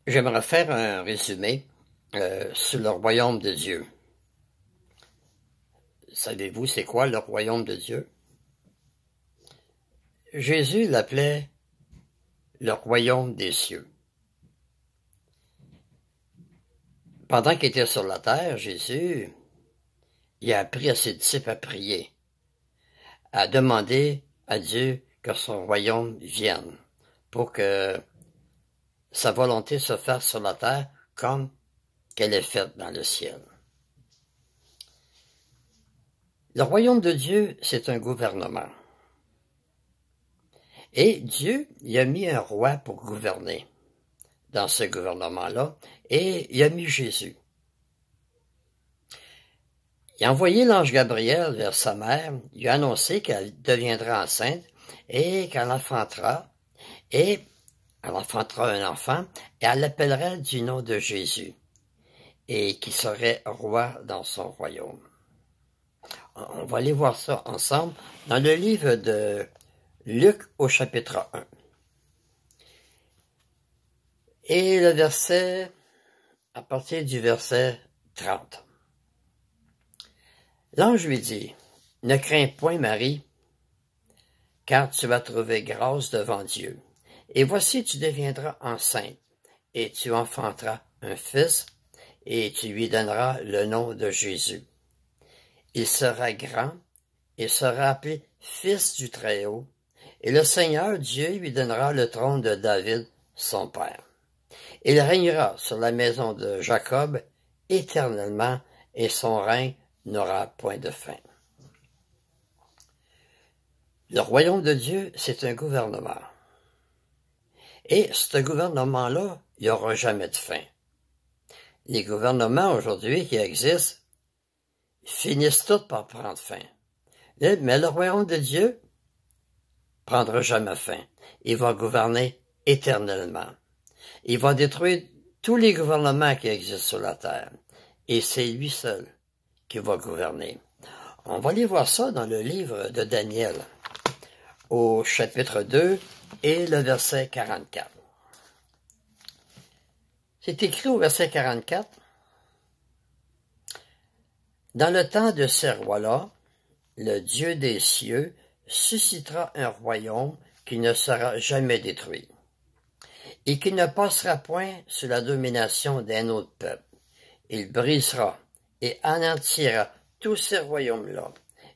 J'aimerais faire un résumé sur le royaume de Dieu. Savez-vous c'est quoi le royaume de Dieu? Jésus l'appelait le royaume des cieux. Pendant qu'il était sur la terre, Jésus il a appris à ses disciples à prier, à demander à Dieu que son royaume vienne, pour que sa volonté se fasse sur la terre comme qu'elle est faite dans le ciel. Le royaume de Dieu, c'est un gouvernement. Et Dieu, il a mis un roi pour gouverner dans ce gouvernement-là, et il a mis Jésus. Il a envoyé l'ange Gabriel vers sa mère, il a annoncé qu'elle deviendra enceinte et qu'elle enfantera, et elle enfantera un enfant, et elle l'appellera du nom de Jésus, et qui serait roi dans son royaume. On va aller voir ça ensemble dans le livre de Luc au chapitre 1. Et le verset, à partir du verset 30. L'ange lui dit, « Ne crains point, Marie, car tu vas trouver grâce devant Dieu. Et voici, tu deviendras enceinte, et tu enfanteras un fils, et tu lui donneras le nom de Jésus. Il sera grand, et sera appelé Fils du Très-Haut, et le Seigneur Dieu lui donnera le trône de David, son père. Il régnera sur la maison de Jacob éternellement, et son règne n'aura point de fin. » Le royaume de Dieu, c'est un gouvernement. Et ce gouvernement-là, il n'y aura jamais de fin. Les gouvernements aujourd'hui qui existent finissent tous par prendre fin. Mais le royaume de Dieu prendra jamais fin. Il va gouverner éternellement. Il va détruire tous les gouvernements qui existent sur la terre. Et c'est lui seul qui va gouverner. On va aller voir ça dans le livre de Daniel, au chapitre 2 et le verset 44. C'est écrit au verset 44. « Dans le temps de ces rois-là, le Dieu des cieux suscitera un royaume qui ne sera jamais détruit, et qui ne passera point sous la domination d'un autre peuple. Il brisera et anéantira tous ces royaumes-là,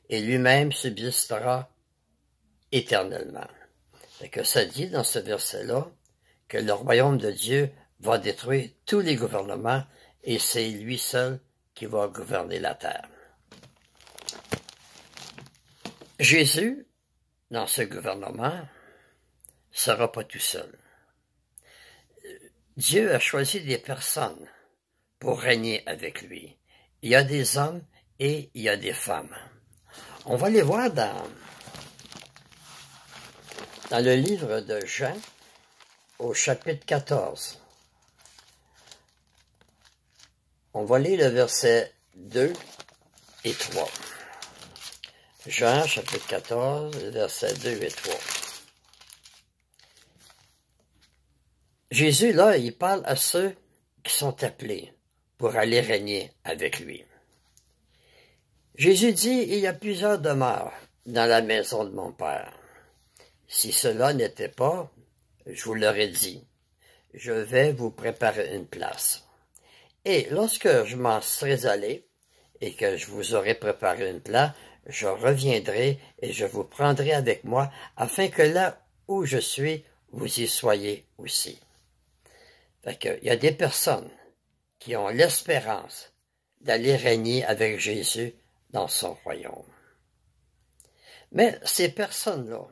et lui-même subsistera éternellement. » C'est que ça dit dans ce verset-là que le royaume de Dieu va détruire tous les gouvernements, et c'est lui seul qui va gouverner la terre. Jésus, dans ce gouvernement, ne sera pas tout seul. Dieu a choisi des personnes pour régner avec lui. Il y a des hommes et il y a des femmes. On va les voir dans le livre de Jean, au chapitre 14. On va lire le verset 2 et 3. Jean, chapitre 14, versets 2 et 3. Jésus, là, il parle à ceux qui sont appelés pour aller régner avec lui. Jésus dit, « Il y a plusieurs demeures dans la maison de mon Père. Si cela n'était pas, je vous l'aurais dit, je vais vous préparer une place. Et lorsque je m'en serai allé, et que je vous aurai préparé une place, je reviendrai et je vous prendrai avec moi, afin que là où je suis, vous y soyez aussi. » Fait que, il y a des personnes qui ont l'espérance d'aller régner avec Jésus dans son royaume. Mais ces personnes-là,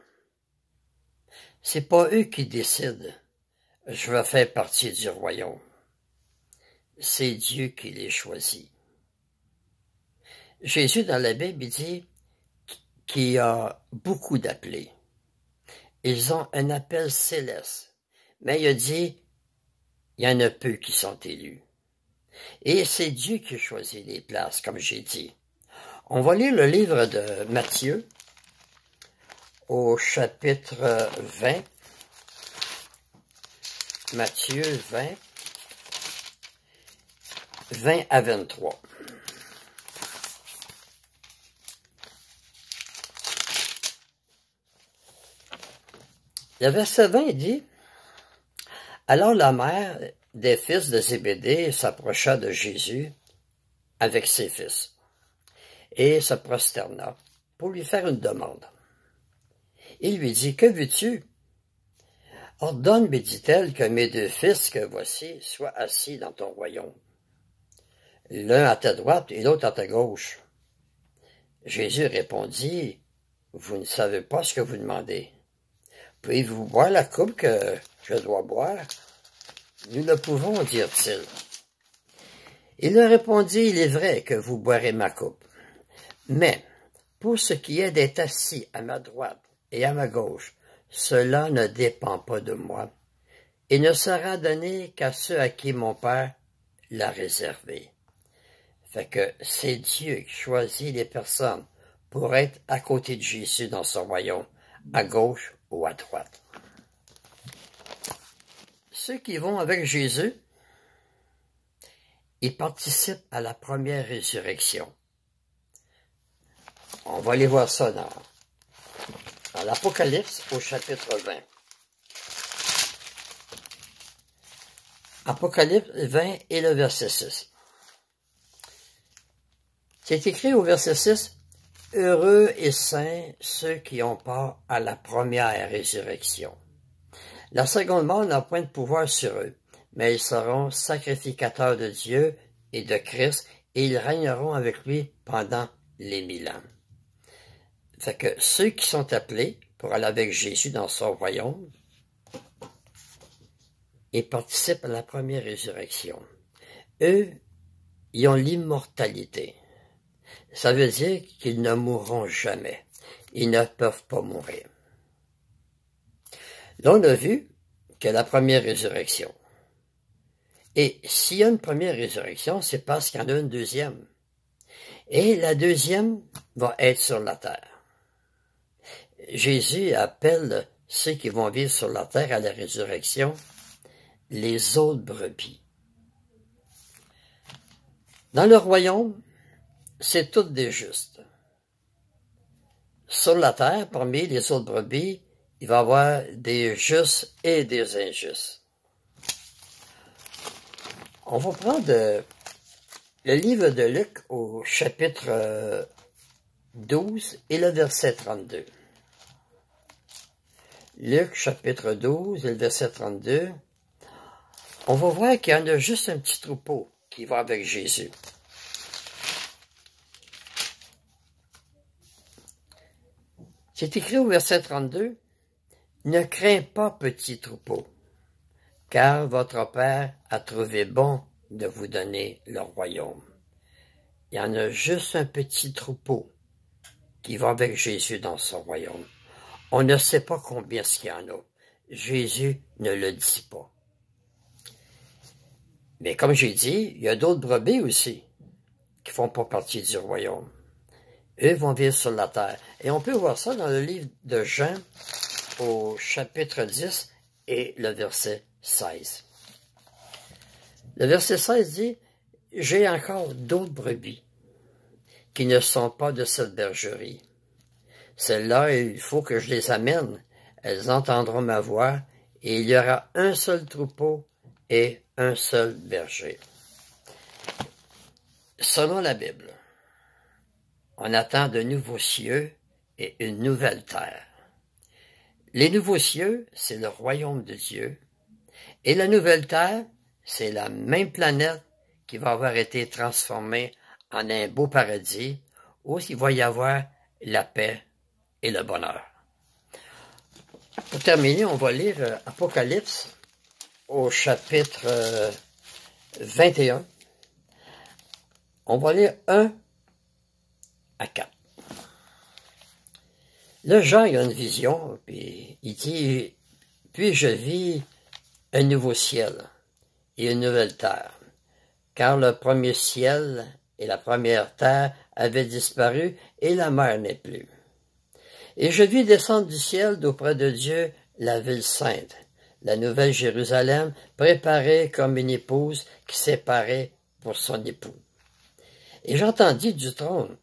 c'est pas eux qui décident « je veux faire partie du royaume ». C'est Dieu qui les choisit. Jésus, dans la Bible, il dit qu'il y a beaucoup d'appelés. Ils ont un appel céleste. Mais il a dit, il y en a peu qui sont élus. Et c'est Dieu qui choisit les places, comme j'ai dit. On va lire le livre de Matthieu, au chapitre 20. Matthieu 20, 20 à 23. Le verset 20 dit: Alors la mère des fils de Zébédée s'approcha de Jésus avec ses fils et se prosterna pour lui faire une demande. Il lui dit: Que veux-tu? Ordonne, me dit-elle, que mes deux fils que voici soient assis dans ton royaume, l'un à ta droite et l'autre à ta gauche. Jésus répondit: Vous ne savez pas ce que vous demandez. Pouvez-vous boire la coupe que je dois boire? Nous le pouvons, dirent-ils. Il leur répondit: Il est vrai que vous boirez ma coupe, mais pour ce qui est d'être assis à ma droite et à ma gauche, cela ne dépend pas de moi, et ne sera donné qu'à ceux à qui mon Père l'a réservé. Fait que c'est Dieu qui choisit les personnes pour être à côté de Jésus dans son royaume, à gauche ou à droite. Ceux qui vont avec Jésus, ils participent à la première résurrection. On va aller voir ça dans l'Apocalypse au chapitre 20. Apocalypse 20 et le verset 6. C'est écrit au verset 6, « Heureux et saints ceux qui ont part à la première résurrection. La seconde mort n'a point de pouvoir sur eux, mais ils seront sacrificateurs de Dieu et de Christ, et ils régneront avec lui pendant les 1000 ans. » Fait que ceux qui sont appelés pour aller avec Jésus dans son royaume, ils participent à la première résurrection. Eux, ils ont l'immortalité. Ça veut dire qu'ils ne mourront jamais. Ils ne peuvent pas mourir. Là, on a vu que la première résurrection. Et s'il y a une première résurrection, c'est parce qu'il y en a une deuxième. Et la deuxième va être sur la terre. Jésus appelle ceux qui vont vivre sur la terre à la résurrection les autres brebis. Dans le royaume, c'est toutes des justes. Sur la terre, parmi les autres brebis, il va y avoir des justes et des injustes. On va prendre le livre de Luc au chapitre 12 et le verset 32. Luc, chapitre 12 et le verset 32, on va voir qu'il y en a juste un petit troupeau qui va avec Jésus. C'est écrit au verset 32, « Ne crains pas, petit troupeau, car votre Père a trouvé bon de vous donner le royaume. » Il y en a juste un petit troupeau qui va avec Jésus dans son royaume. On ne sait pas combien il y en a. Jésus ne le dit pas. Mais comme j'ai dit, il y a d'autres brebis aussi qui font pas partie du royaume. Eux vont vivre sur la terre. Et on peut voir ça dans le livre de Jean au chapitre 10 et le verset 16. Le verset 16 dit, « J'ai encore d'autres brebis qui ne sont pas de cette bergerie. Celles-là, il faut que je les amène. Elles entendront ma voix, et il y aura un seul troupeau et un seul berger. » Selon la Bible, on attend de nouveaux cieux et une nouvelle terre. Les nouveaux cieux, c'est le royaume de Dieu, et la nouvelle terre, c'est la même planète qui va avoir été transformée en un beau paradis, où il va y avoir la paix et le bonheur. Pour terminer, on va lire Apocalypse au chapitre 21. On va lire 1 à 4. Là, Jean, il a une vision, puis il dit, « Puis je vis un nouveau ciel et une nouvelle terre, car le premier ciel et la première terre avaient disparu, et la mer n'est plus. Et je vis descendre du ciel d'auprès de Dieu la ville sainte, la nouvelle Jérusalem, préparée comme une épouse qui s'est parée pour son époux. Et j'entendis du trône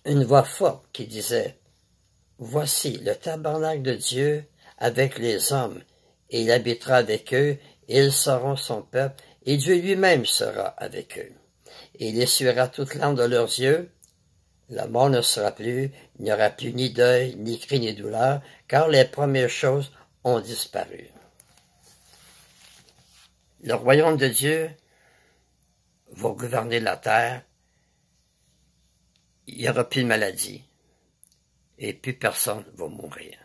une voix forte qui disait, « Voici le tabernacle de Dieu avec les hommes, et il habitera avec eux, et ils seront son peuple, et Dieu lui-même sera avec eux. Et il essuiera toute larme de leurs yeux. La mort ne sera plus, il n'y aura plus ni deuil, ni cri, ni douleur, car les premières choses ont disparu. » Le royaume de Dieu va gouverner la terre. Il n'y aura plus de maladie et plus personne ne va mourir.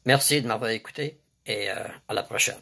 Merci de m'avoir écouté et à la prochaine.